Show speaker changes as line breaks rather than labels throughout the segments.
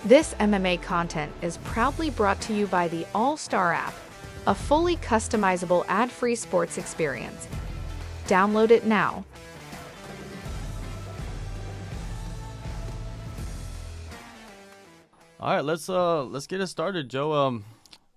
This MMA content is proudly brought to you by the AllStar app, a fully customizable ad-free sports experience. Download it now.
All right, let's get it started, Joe.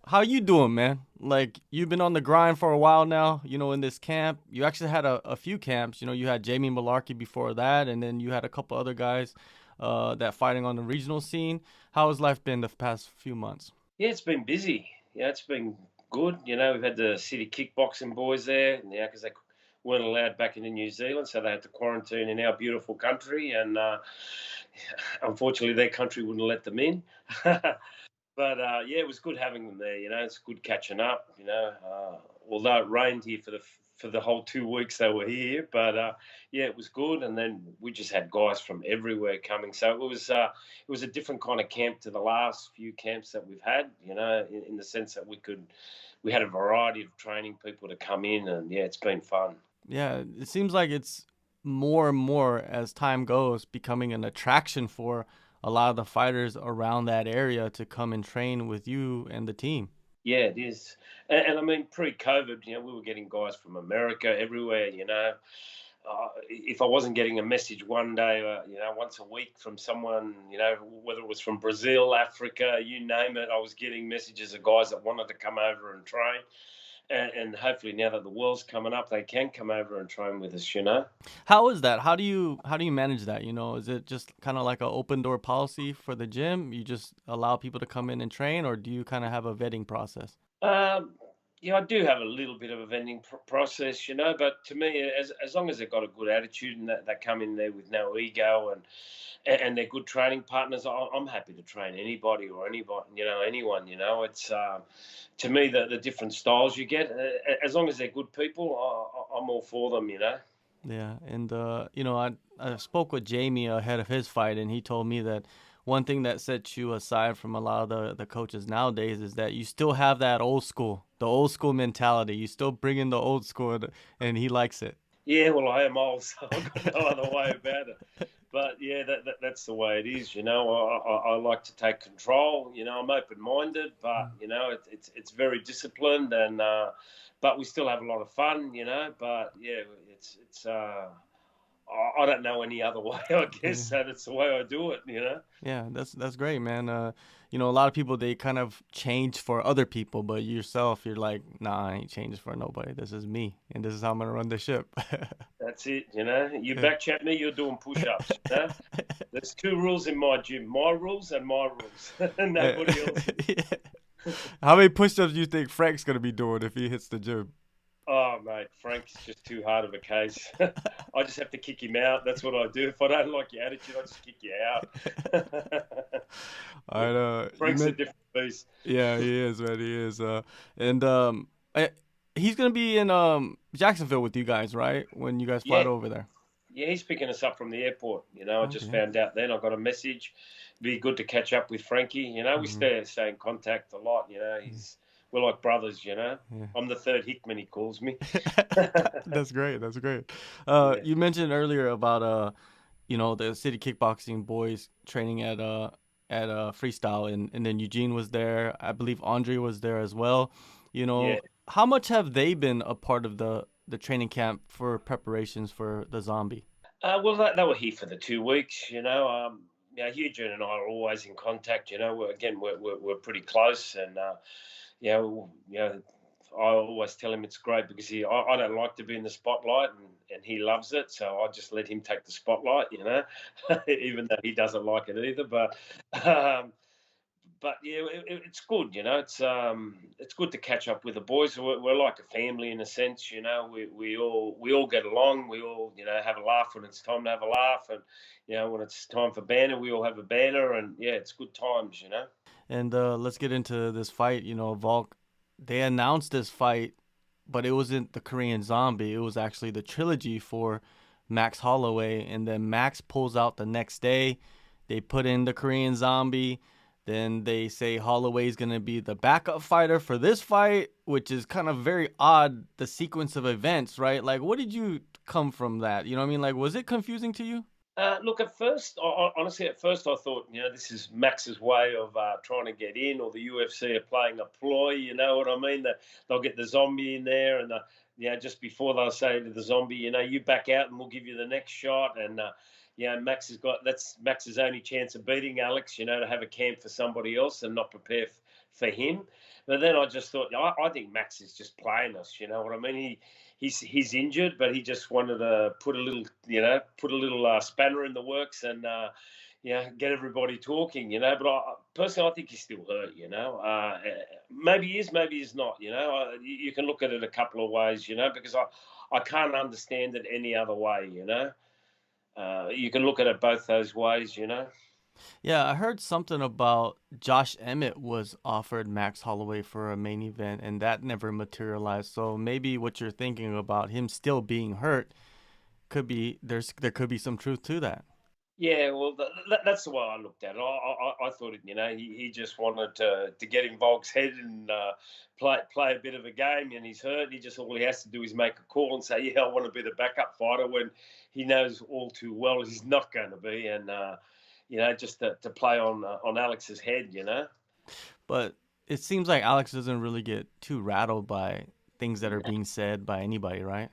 How you doing, man? Like, you've been on the grind for a while now, in this camp. You actually had a few camps. You had Jamie Malarkey before that, and then you had a couple other guys that fighting on the regional scene. How has life been the past few months?
Yeah, it's been busy. Yeah, it's been good. We've had the City Kickboxing boys there, because they weren't allowed back into New Zealand, so they had to quarantine in our beautiful country, and unfortunately, their country wouldn't let them in. But yeah, it was good having them there. It's good catching up. Although it rained here for the whole 2 weeks they were here, but yeah, it was good. And then we just had guys from everywhere coming, so it was a different kind of camp to the last few camps that we've had. In the sense that we had a variety of training people to come in, and yeah, it's been fun.
Yeah, it seems like it's more and more as time goes becoming an attraction for a lot of the fighters around that area to come and train with you and the team.
Yeah, it is. And I mean, pre-COVID, we were getting guys from America, everywhere. If I wasn't getting a message one day, once a week from someone, whether it was from Brazil, Africa, you name it, I was getting messages of guys that wanted to come over and train. And hopefully now that the world's coming up, they can come over and train with us.
How is that? How do you manage that? Is it just kind of like an open door policy for the gym? You just allow people to come in and train, or do you kind of have a vetting process?
Um, yeah, I do have a little bit of a vending process, but to me, as long as they've got a good attitude and that they come in there with no ego and they're good training partners, I'm happy to train anybody or anybody, anyone. It's to me the different styles you get, as long as they're good people, I'm all for them.
Yeah, and I spoke with Jamie ahead of his fight, and he told me that one thing that sets you aside from a lot of the coaches nowadays is that you still have that the old school mentality. You still bring in the old school, and he likes it.
Yeah, well, I am old, so I've got no other way about it. But yeah, that's the way it is. I like to take control. I'm open-minded, but it's very disciplined, and but we still have a lot of fun. But yeah, it's I don't know any other way. I guess
Yeah.
so. That's the way I do it.
Yeah, that's great, man. A lot of people they kind of change for other people, but yourself, you're like, nah, I ain't changing for nobody. This is me, and this is how I'm gonna run the ship.
That's it. You
Yeah.
back chat me, you're doing push-ups. There's two rules in my gym: my rules and my rules. Nobody else.
Yeah. How many push-ups do you think Frank's gonna be doing if he hits the gym?
Oh, mate, Frank's just too hard of a case. I just have to kick him out. That's what I do. If I don't like your attitude, I just kick you out.
All right,
Frank's a different beast.
yeah, he is, man, he is. And he's gonna be in Jacksonville with you guys, right? When you guys fly
Yeah,
over there.
yeah, he's picking us up from the airport. I just
Okay.
found out then. I got a message. Be good to catch up with Frankie. We
Hmm.
stay in contact a lot. We're like brothers.
Yeah.
I'm the third Hickman, he calls me.
That's great. That's great.
Yeah.
You mentioned earlier about the City Kickboxing boys training at Freestyle, and then Eugene was there. I believe Andre was there as well.
Yeah.
How much have they been a part of the training camp for preparations for the zombie?
Well, they were here for the 2 weeks. Eugene and I are always in contact. We're pretty close, and yeah, I always tell him it's great because I don't like to be in the spotlight, and he loves it. So I just let him take the spotlight. Even though he doesn't like it either. Um, but yeah, it's good. It's good to catch up with the boys. We're like a family in a sense. We all get along. We all have a laugh when it's time to have a laugh, and when it's time for banner, we all have a banner, and yeah, it's good times.
And let's get into this fight. Volk, they announced this fight, but it wasn't the Korean Zombie. It was actually the trilogy for Max Holloway. And then Max pulls out the next day. They put in the Korean Zombie. Then they say Holloway's going to be the backup fighter for this fight, which is kind of very odd, the sequence of events, right? Like, what did you come from that? You know what I mean? Like, was it confusing to you?
Look, at first, honestly, at first I thought, this is Max's way of trying to get in, or the UFC are playing a ploy. You know what I mean? That they'll get the zombie in there, and just before they'll say to the zombie, you back out, and we'll give you the next shot. And that's Max's only chance of beating Alex. To have a camp for somebody else and not prepare for him. But then I just thought, I think Max is just playing us. You know what I mean? He's injured, but he just wanted to put a little spanner in the works and get everybody talking. But personally, I think he's still hurt. Maybe he is, maybe he's not. You can look at it a couple of ways. Because I can't understand it any other way. You can look at it both those ways.
Yeah, I heard something about Josh Emmett was offered Max Holloway for a main event, and that never materialized. So maybe what you're thinking about him still being hurt there could be some truth to that.
Yeah, well, that's the way I looked at it. I thought it, he just wanted to get in Volk's head and play a bit of a game, and he's hurt. All he has to do is make a call and say, I want to be the backup fighter, when he knows all too well he's not going to be, and just to play on Alex's head,
But it seems like Alex doesn't really get too rattled by things that are being said by anybody, right?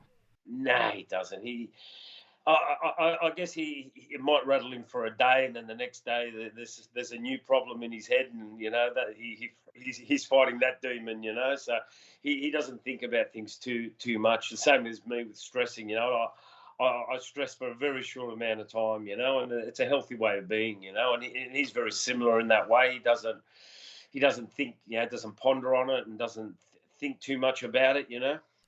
No, he doesn't. I guess it might rattle him for a day, and then the next day there's a new problem in his head, and that he's fighting that demon. So he doesn't think about things too much. The same as me with stressing. I stress for a very short amount of time, and it's a healthy way of being, and he's very similar in that way. He doesn't think, doesn't ponder on it, and doesn't think too much about it.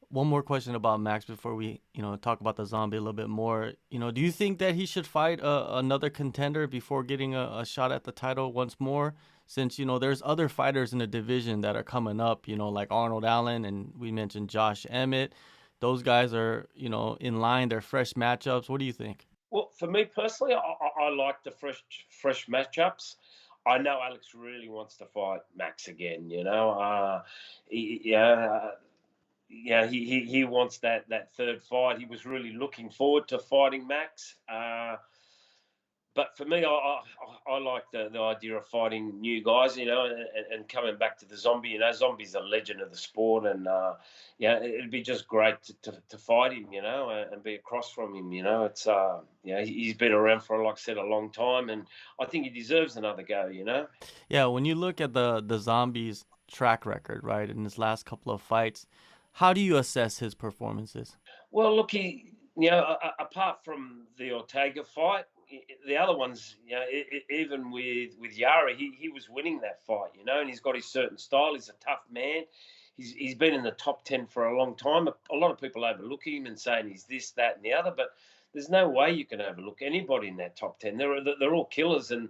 One more question about Max before we, talk about the zombie a little bit more. Do you think that he should fight another contender before getting a shot at the title once more? Since, there's other fighters in the division that are coming up, like Arnold Allen, and we mentioned Josh Emmett. Those guys are, in line. They're fresh matchups. What do you think?
Well, for me personally, I like the fresh matchups. I know Alex really wants to fight Max again. He wants that third fight. He was really looking forward to fighting Max. But for me, I like the idea of fighting new guys, and coming back to the zombie. Zombie's a legend of the sport, and it'd be just great to fight him, and be across from him. It's he's been around for, like I said, a long time, and I think he deserves another go.
Yeah, when you look at the zombie's track record, right, in his last couple of fights, how do you assess his performances?
Well, look, apart from the Ortega fight, the other ones, even with Yara, he was winning that fight, and he's got his certain style. He's a tough man. He's been in the top 10 for a long time. A lot of people overlook him and saying he's this, that, and the other, but there's no way you can overlook anybody in that top 10. They're all killers, and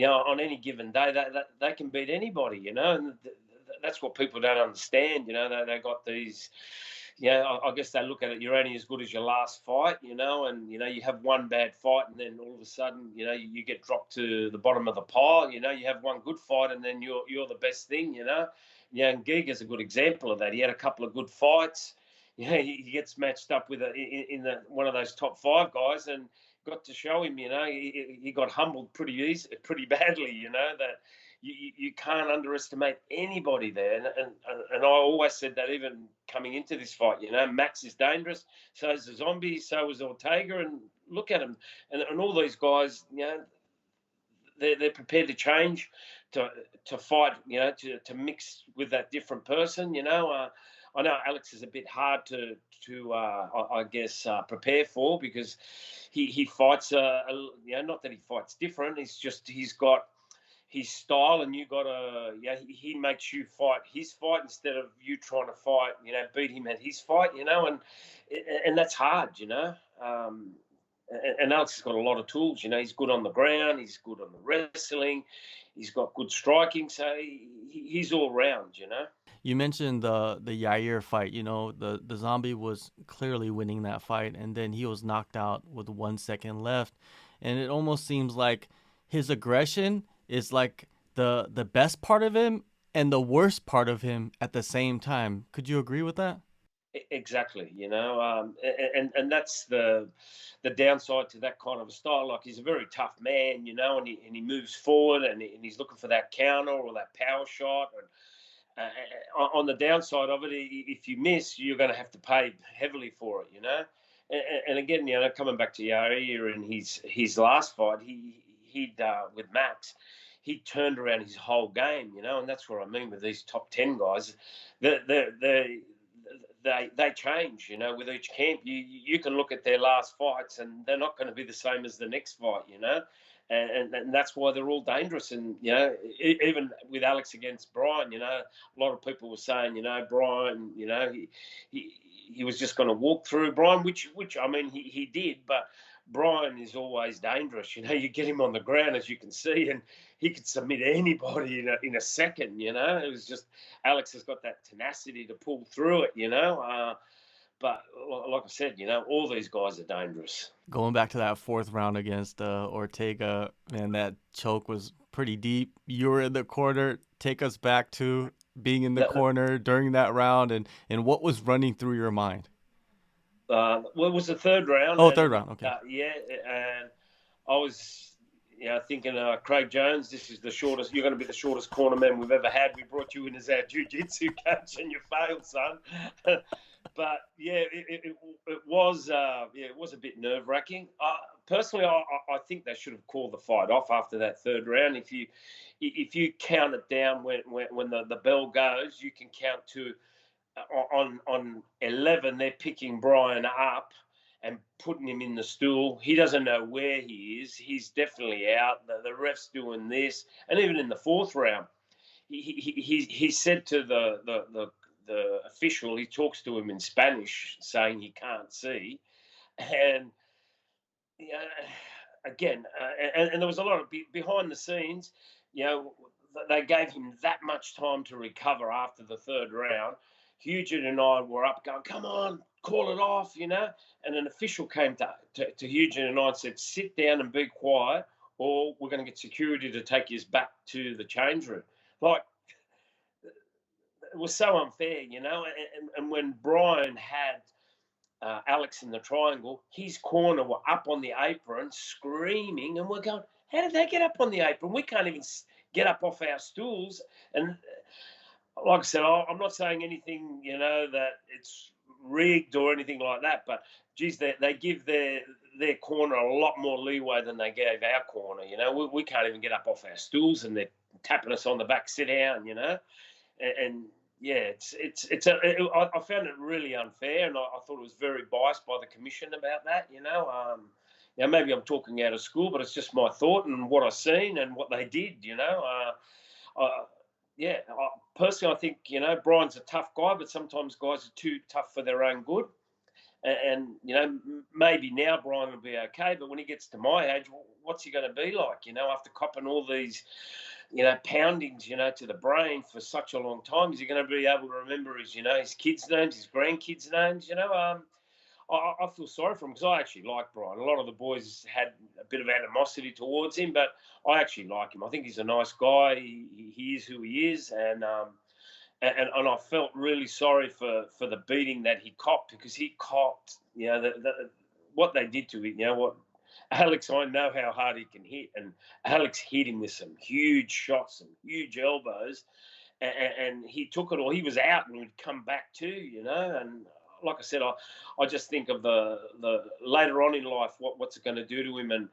on any given day they can beat anybody, and that's what people don't understand. They got these. I guess they look at it, you're only as good as your last fight, and, you have one bad fight, and then all of a sudden, you get dropped to the bottom of the pile. You have one good fight, and then you're the best thing, and Giga's a good example of that. He had a couple of good fights. He gets matched up with one of those top 5 guys, and got to show him, he got humbled pretty badly, that you can't underestimate anybody there. And I always said that, even coming into this fight, Max is dangerous. So is the zombie. So is Ortega. And look at him. And all these guys, they're prepared to change, to fight, to mix with that different person. I know Alex is a bit hard to I guess, prepare for, because he fights, not that he fights different. It's just he's got his style, and you got to, he makes you fight his fight instead of you trying to fight, beat him at his fight, and that's hard, and Alex has got a lot of tools, he's good on the ground, he's good on the wrestling, he's got good striking, so he's all round,
You mentioned the Yair fight. The zombie was clearly winning that fight, and then he was knocked out with 1 second left, and it almost seems like his aggression is like the best part of him and the worst part of him at the same time. Could you agree with that?
Exactly, and that's the downside to that kind of a style. Like, he's a very tough man, and he moves forward, and he's looking for that counter or that power shot. And on the downside of it, if you miss, you're going to have to pay heavily for it. And again, coming back to Yair and his last fight, he'd with Max, he turned around his whole game, and that's what I mean with these top 10 guys. They change, with each camp. You can look at their last fights, and they're not going to be the same as the next fight. And that's why they're all dangerous. And even with Alex against Brian, a lot of people were saying, Brian, he was just going to walk through Brian, which I mean he did, but Brian is always dangerous. You get him on the ground, as you can see, and he could submit anybody in a second. It was just Alex has got that tenacity to pull through it. But like I said, all these guys are dangerous.
Going back to that fourth round against Ortega, man, that choke was pretty deep. You were in the corner. Take us back to being in the corner during that round, and what was running through your mind?
Well, it was the third round.
Oh, third round. Okay.
Yeah, and I was, thinking, Craig Jones, this is the shortest. You're going to be the shortest cornerman we've ever had. We brought you in as our jiu-jitsu coach, and you failed, son. But yeah, it was a bit nerve-wracking. Personally, I think they should have called the fight off after that third round. If you count it down when the bell goes, you can count to on 11. They're picking Brian up and putting him in the stool. He doesn't know where he is. He's definitely out. The ref's doing this, and even in the fourth round, he said to the official, he talks to him in Spanish, saying he can't see, and again, and there was a lot of behind the scenes. They gave him that much time to recover after the third round. Hugin and I were up going, come on, call it off, and an official came to Hugin and I and said, sit down and be quiet, or we're going to get security to take you back to the change room. Like, it was so unfair, and when Brian had Alex in the triangle, his corner were up on the apron screaming, and we're going, how did they get up on the apron? We can't even get up off our stools. And like I said, I'm not saying anything, that it's rigged or anything like that, but geez, they give their corner a lot more leeway than they gave our corner. We can't even get up off our stools, and they're tapping us on the back, sit down, and yeah, I found it really unfair, and I thought it was very biased by the commission about that. Maybe I'm talking out of school, but it's just my thought and what I've seen and what they did. Personally, I think Brian's a tough guy, but sometimes guys are too tough for their own good. And maybe now Brian will be okay, but when he gets to my age, what's he going to be like? After copping all these poundings, to the brain for such a long time, is he going to be able to remember his kids' names, his grandkids' names? I feel sorry for him, because I actually like Brian. A lot of the boys had a bit of animosity towards him, but I actually like him. I think he's a nice guy. He is who he is, and I felt really sorry for the beating that he copped, because he copped, what they did to him. What Alex, I know how hard he can hit, and Alex hit him with some huge shots, some huge elbows, and he took it all. He was out and would come back too, and like I said, I just think of the later on in life, what's it going to do to him, and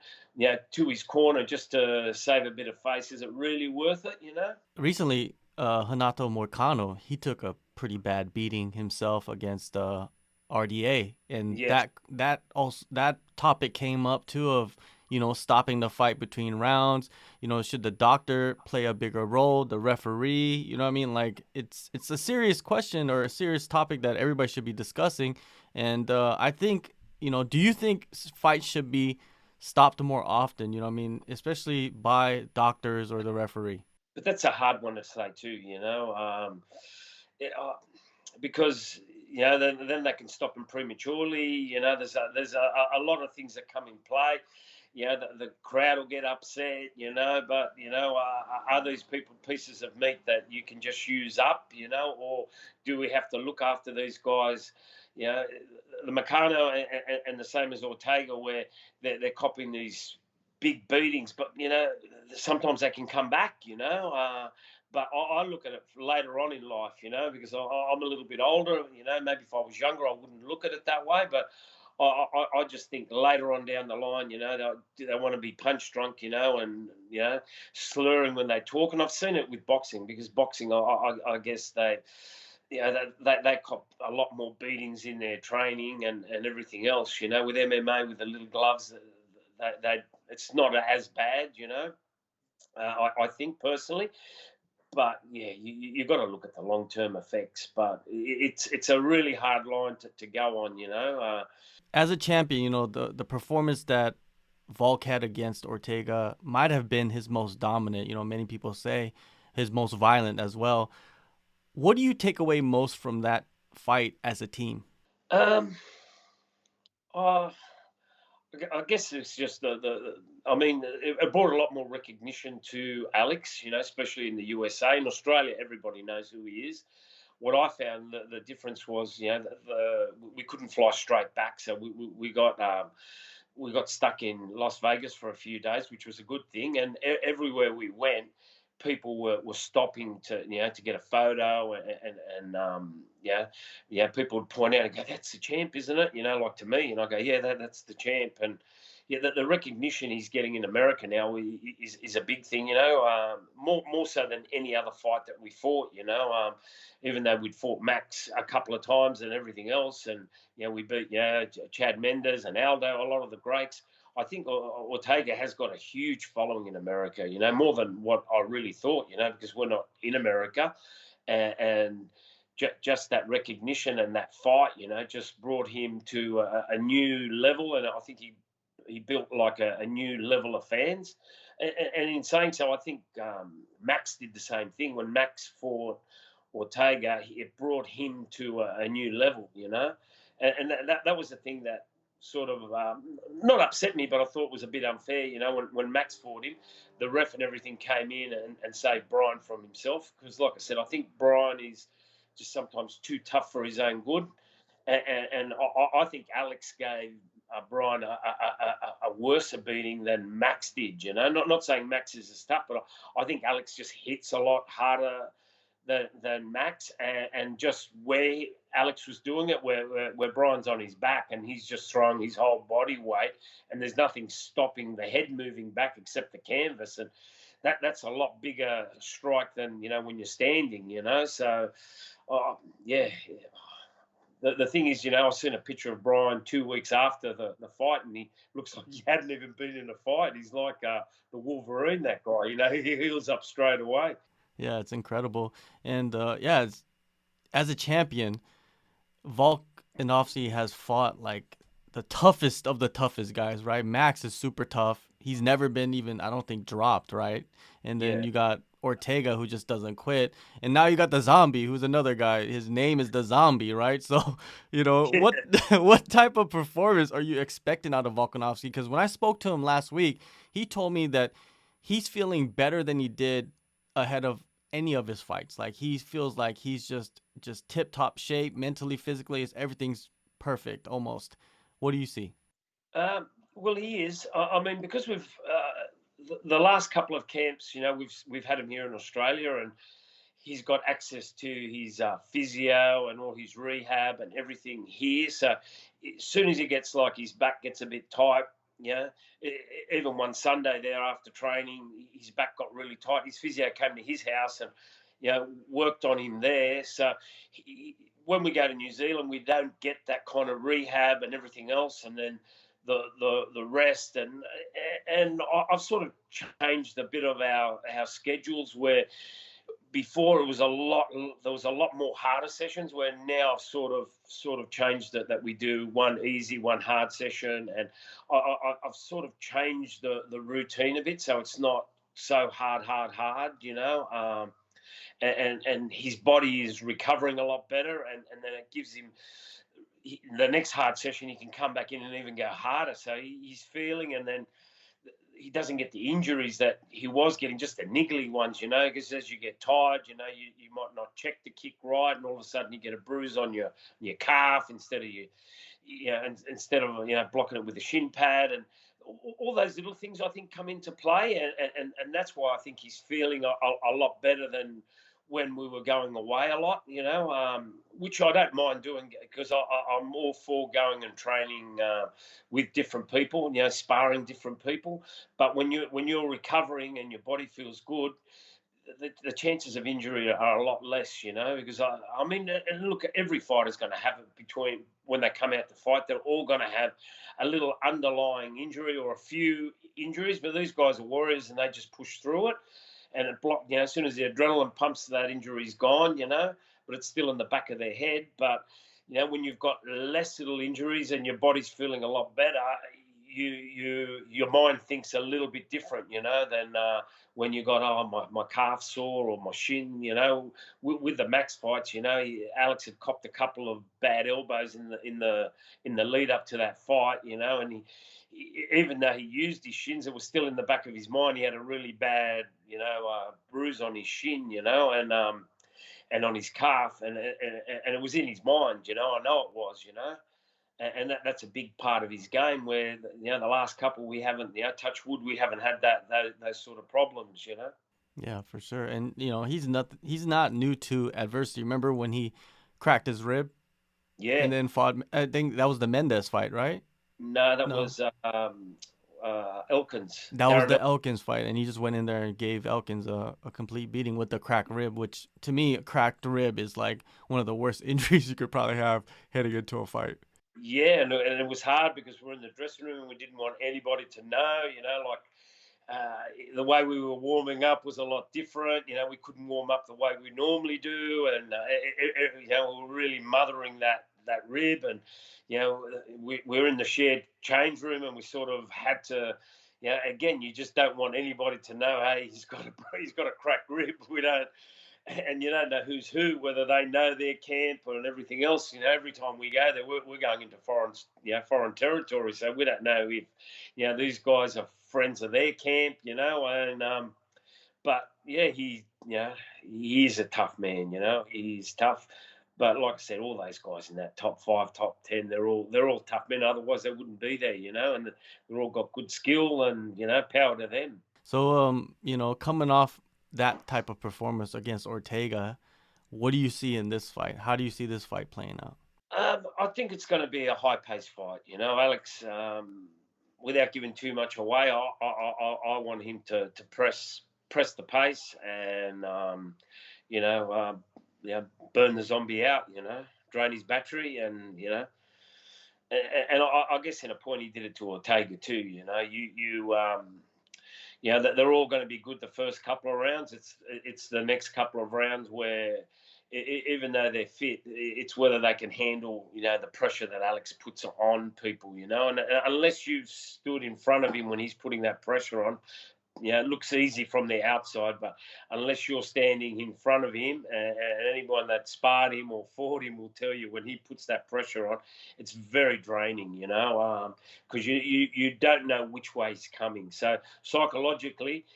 to his corner, just to save a bit of face. Is it really worth it?
Recently, Renato Moicano, he took a pretty bad beating himself against RDA, and
Yes.
that topic came up too, of stopping the fight between rounds. Should the doctor play a bigger role, the referee? I mean, like, it's a serious question, or a serious topic that everybody should be discussing. And I think, do you think fights should be stopped more often? I mean, especially by doctors or the referee.
But that's a hard one to say too, because then they can stop him prematurely. There's a lot of things that come in play. the crowd will get upset, but, are these people pieces of meat that you can just use up, or do we have to look after these guys, the Meccano and the same as Ortega, where they're copying these big beatings, but, sometimes they can come back, but I look at it later on in life, because I'm a little bit older, maybe if I was younger, I wouldn't look at it that way, but I just think later on down the line, they want to be punch drunk, and slurring when they talk. And I've seen it with boxing, because boxing, I guess they cop a lot more beatings in their training and everything else. With MMA, with the little gloves, it's not as bad. I think personally. But yeah, you got to look at the long term effects. But it's a really hard line to go on.
As a champion, the performance that Volk had against Ortega might have been his most dominant. Many people say his most violent as well. What do you take away most from that fight as a team?
Um, uh, I guess it's just I mean, it brought a lot more recognition to Alex, especially in the USA. In Australia, everybody knows who he is. What I found, the difference was, we couldn't fly straight back, so we got stuck in Las Vegas for a few days, which was a good thing. And everywhere we went, people were stopping to to get a photo, and people would point out and go, "That's the champ, isn't it?" Like to me, and I go, "Yeah, that's the champ." And yeah, the recognition he's getting in America now is a big thing. More so than any other fight that we fought. Even though we'd fought Max a couple of times and everything else, and we beat Chad Mendes and Aldo, a lot of the greats. I think Ortega has got a huge following in America, more than what I really thought, because we're not in America. And just that recognition and that fight, just brought him to a new level. And I think he built like a new level of fans. And in saying so, I think Max did the same thing. When Max fought Ortega, it brought him to a new level, And that was the thing that sort of not upset me, but I thought was a bit unfair. When Max fought him, the ref and everything came in and saved Brian from himself. Because, like I said, I think Brian is just sometimes too tough for his own good. And I think Alex gave Brian a worse beating than Max did. Not saying Max is as tough, but I think Alex just hits a lot harder than Max, and just where Alex was doing it, where Brian's on his back and he's just throwing his whole body weight, and there's nothing stopping the head moving back except the canvas, and that's a lot bigger strike than when you're standing. So yeah. The thing is, I've seen a picture of Brian 2 weeks after the fight, and he looks like he hadn't even been in a fight. He's like the Wolverine, that guy. He heals up straight away.
Yeah, it's incredible. And as a champion, Volkanovski has fought like the toughest of the toughest guys, right? Max is super tough. He's never been even, I don't think, dropped, right? And then you got Ortega, who just doesn't quit. And now you got the Zombie, who's another guy. His name is the Zombie, right? So, what type of performance are you expecting out of Volkanovski? Because when I spoke to him last week, he told me that he's feeling better than he did ahead of any of his fights. Like, he feels like he's just tip-top shape, mentally, physically, everything's perfect almost. What do you see?
Well, he is. I mean, because we've the last couple of camps, we've had him here in Australia, and he's got access to his physio and all his rehab and everything here. So as soon as he gets like his back gets a bit tight, even one Sunday there after training, his back got really tight. His physio came to his house and worked on him there. So when we go to New Zealand, we don't get that kind of rehab and everything else, and then the rest, and I've sort of changed a bit of our schedules, where before there was a lot more harder sessions, where now I've sort of changed it, that we do one easy, one hard session, and I've sort of changed the routine a bit, so it's not so hard, and his body is recovering a lot better, and then it gives him the next hard session, he can come back in and even go harder. So he's feeling, and then he doesn't get the injuries that he was getting, just the niggly ones, because as you get tired, you might not check the kick right, and all of a sudden you get a bruise on your calf instead of instead of blocking it with a shin pad, and all those little things I think come into play, and that's why I think he's feeling a lot better than when we were going away a lot, which I don't mind doing, because I'm all for going and training with different people, sparring different people. But when you're recovering and your body feels good, the chances of injury are a lot less, because I mean, and look, every fighter's going to have it between when they come out to fight. They're all going to have a little underlying injury or a few injuries, but these guys are warriors and they just push through it. And it blocked, as soon as the adrenaline pumps, that injury's gone, but it's still in the back of their head. But, when you've got less little injuries and your body's feeling a lot better, your mind thinks a little bit different, than when you got, my calf sore or my shin, with the Max fights, Alex had copped a couple of bad elbows in the lead up to that fight, and he, even though he used his shins, it was still in the back of his mind. He had a really bad, bruise on his shin, and on his calf, and it was in his mind, I know it was, and that's a big part of his game. Where the last couple we haven't, touch wood, we haven't had those sort of problems,
Yeah, for sure. And he's not new to adversity. Remember when he cracked his rib?
Yeah.
And then fought. I think that was the Mendes fight, right?
No, that was Elkins.
That was the Elkins fight, and he just went in there and gave Elkins a complete beating with the cracked rib, which to me, a cracked rib is like one of the worst injuries you could probably have heading into a fight.
Yeah, and it was hard because we're in the dressing room and we didn't want anybody to know, the way we were warming up was a lot different. We couldn't warm up the way we normally do, and we were really mothering that rib, and we're in the shared change room, and we sort of had to, again, you just don't want anybody to know, hey, he's got a cracked rib. We don't. And you don't know who's who, whether they know their camp and everything else. Every time we go there, we're going into foreign territory, so we don't know if, these guys are friends of their camp, and but yeah, he is a tough man, he's tough. But like I said, all those guys in that top 5, top 10, they're all tough men. Otherwise, they wouldn't be there, and they're all got good skill, and power to them.
So coming off that type of performance against Ortega, what do you see in this fight? How do you see this fight playing out?
I think it's going to be a high-paced fight. Alex, without giving too much away, I want him to press the pace and burn the zombie out. Drain his battery, and and I guess in a point he did it to Ortega too. They're all going to be good the first couple of rounds. It's the next couple of rounds where, even though they're fit, it's whether they can handle, the pressure that Alex puts on people, and unless you've stood in front of him when he's putting that pressure on, it looks easy from the outside, but unless you're standing in front of him, and anyone that sparred him or fought him will tell you when he puts that pressure on, it's very draining, because you don't know which way he's coming. So psychologically,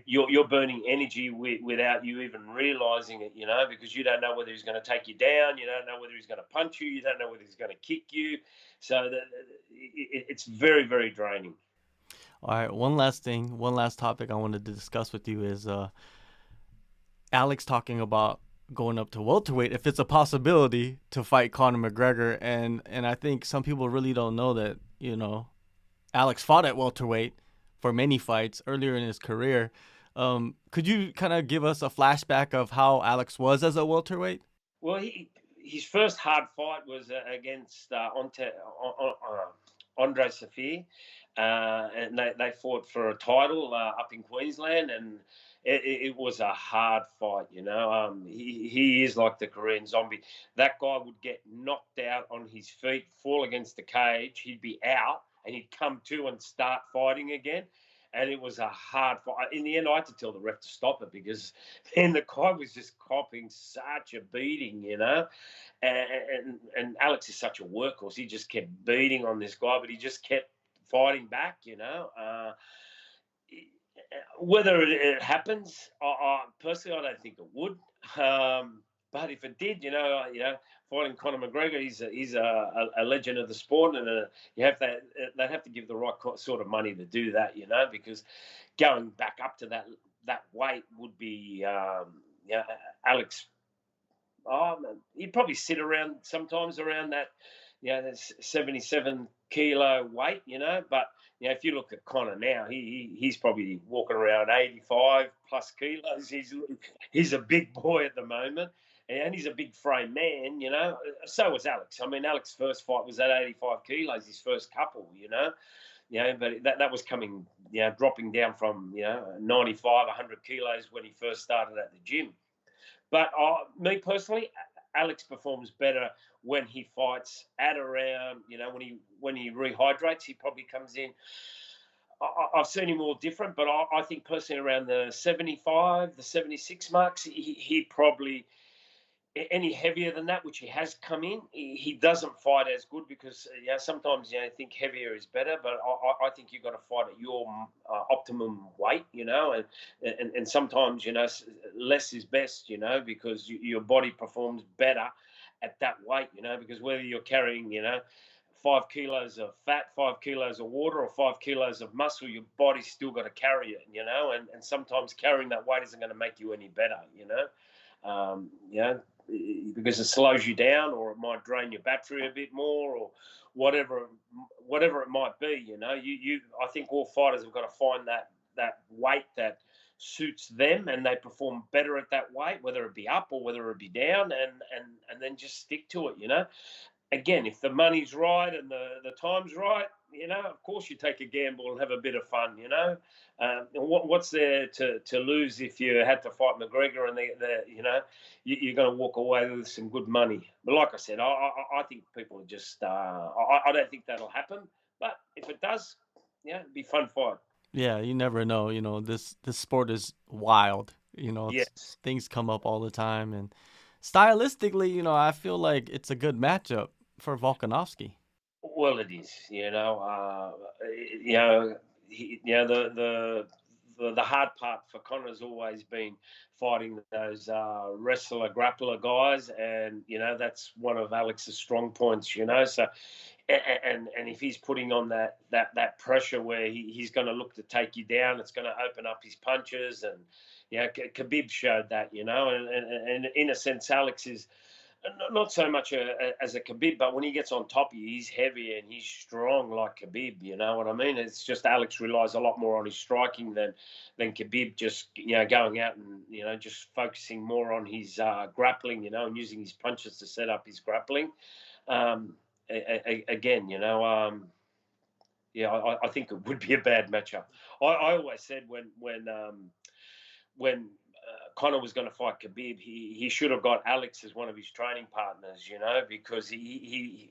you're burning energy without you even realizing it, because you don't know whether he's going to take you down, you don't know whether he's going to punch you don't know whether he's going to kick you. So it's very, very draining.
All right, one last topic I wanted to discuss with you is Alex talking about going up to welterweight, if it's a possibility to fight Conor McGregor, and I think some people really don't know that, Alex fought at welterweight for many fights earlier in his career. Could you kind of give us a flashback of how Alex was as a welterweight?
Well, his first hard fight was against Andre Safir, and they fought for a title up in Queensland, and it was a hard fight. He is like the Korean zombie. That guy would get knocked out on his feet, fall against the cage, he'd be out, and he'd come to and start fighting again. And it was a hard fight. In the end, I had to tell the ref to stop it, because then the guy was just copping such a beating, And Alex is such a workhorse. He just kept beating on this guy, but he just kept fighting back, whether it happens, personally, I don't think it would. But if it did, fighting Conor McGregor, he's a legend of the sport, and they'd have to give the right sort of money to do that, because going back up to that weight would be, Alex. He'd probably sit sometimes around that, 77 kilo weight, But if you look at Conor now, he's probably walking around 85 plus kilos. He's a big boy at the moment, and he's a big frame man, So was Alex. I mean, Alex's first fight was at 85 kilos, his first couple, but that was coming, dropping down from 95, 100 kilos when he first started at the gym. But me personally, Alex performs better when he fights at around, when he rehydrates. He probably comes in. I've seen him all different, but I think personally around the 75, the 76 marks, he probably, any heavier than that, which he has come in, he doesn't fight as good because sometimes I think heavier is better, but I think you've got to fight at your optimum weight, and sometimes less is best, because your body performs better at that weight, because whether you're carrying 5 kilos of fat, 5 kilos of water, or 5 kilos of muscle, your body's still got to carry it, and sometimes carrying that weight isn't going to make you any better, because it slows you down, or it might drain your battery a bit more, or whatever it might be. I think all fighters have got to find that weight that suits them, and they perform better at that weight, whether it be up or whether it be down, and then just stick to it. Again, if the money's right and the time's right, of course you take a gamble and have a bit of fun, what's there to lose if you had to fight McGregor and you're going to walk away with some good money. But like I said, I think people are just, I don't think that'll happen. But if it does, it'd be a fun fight.
Yeah, you never know. This sport is wild.
Yes.
Things come up all the time, and stylistically, I feel like it's a good matchup for Volkanovski.
Well, it is. The hard part for Conor's always been fighting those wrestler grappler guys, and that's one of Alex's strong points. So, and if he's putting on that pressure where he's going to look to take you down, it's going to open up his punches, and Khabib showed that. And in a sense, Alex is not so much as a Khabib, but when he gets on top of you, he's heavy and he's strong like Khabib. You know what I mean? It's just Alex relies a lot more on his striking than Khabib, just going out and just focusing more on his grappling, and using his punches to set up his grappling. Again, I think it would be a bad matchup. I always said when Conor was going to fight Khabib, he should have got Alex as one of his training partners, because he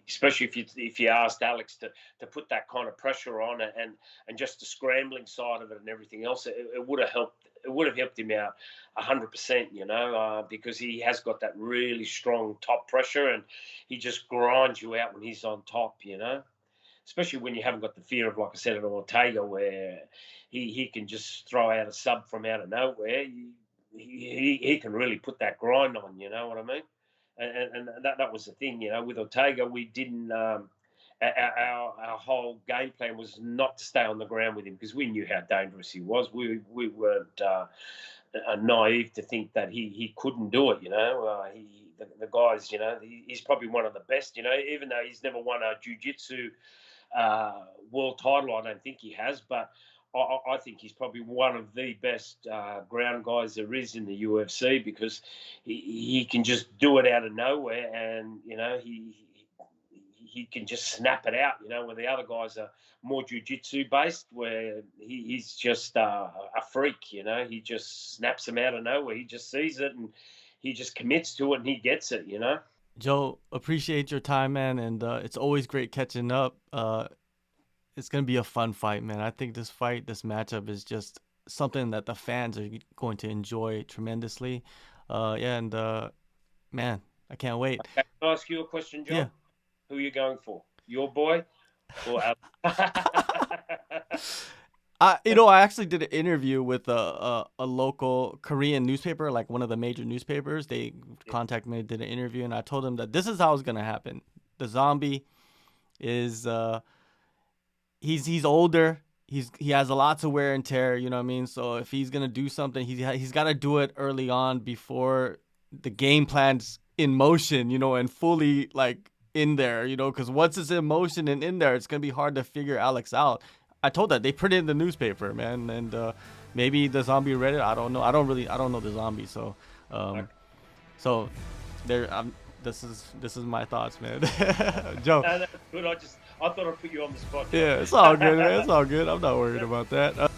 especially if you asked Alex to put that kind of pressure on and just the scrambling side of it and everything else, it would have helped. It would have helped him out 100%, because he has got that really strong top pressure, and he just grinds you out when he's on top, especially when you haven't got the fear of, like I said, an Ortega, where he can just throw out a sub from out of nowhere. He can really put that grind on, you know what I mean? And that was the thing, with Ortega, we didn't our whole game plan was not to stay on the ground with him, because we knew how dangerous he was. We weren't naive to think that he couldn't do it, the guys, he's probably one of the best, even though he's never won a jiu-jitsu world title. I don't think he has, but I think he's probably one of the best ground guys there is in the UFC, because he can just do it out of nowhere, and he can just snap it out, where the other guys are more jiu-jitsu based, where he's just a freak, he just snaps them out of nowhere. He just sees it and he just commits to it and he gets it,
Joe, appreciate your time, man, and it's always great catching up. It's going to be a fun fight, man. I think this matchup is just something that the fans are going to enjoy tremendously. Man, I can't wait.
Okay, can I ask you a question, John?
Yeah.
Who are you going for? Your boy Or
I actually did an interview with a local Korean newspaper, like one of the major newspapers. They contacted me, did an interview, and I told them that this is how it's gonna happen. The zombie is he's older. He has a lot to wear and tear. You know what I mean? So if he's gonna do something, he's got to do it early on before the game plan's in motion. You know, and fully like in there. You know, because once it's in motion and in there, it's gonna be hard to figure Alex out. I told that they put it in the newspaper, man, and maybe the zombie read it. I don't know. I don't know the zombie, so so there. This is my thoughts, man. Joe.
no, that's good. I thought I'd put you on the spot.
Yeah, it's all good, man. It's all good. I'm not worried about that.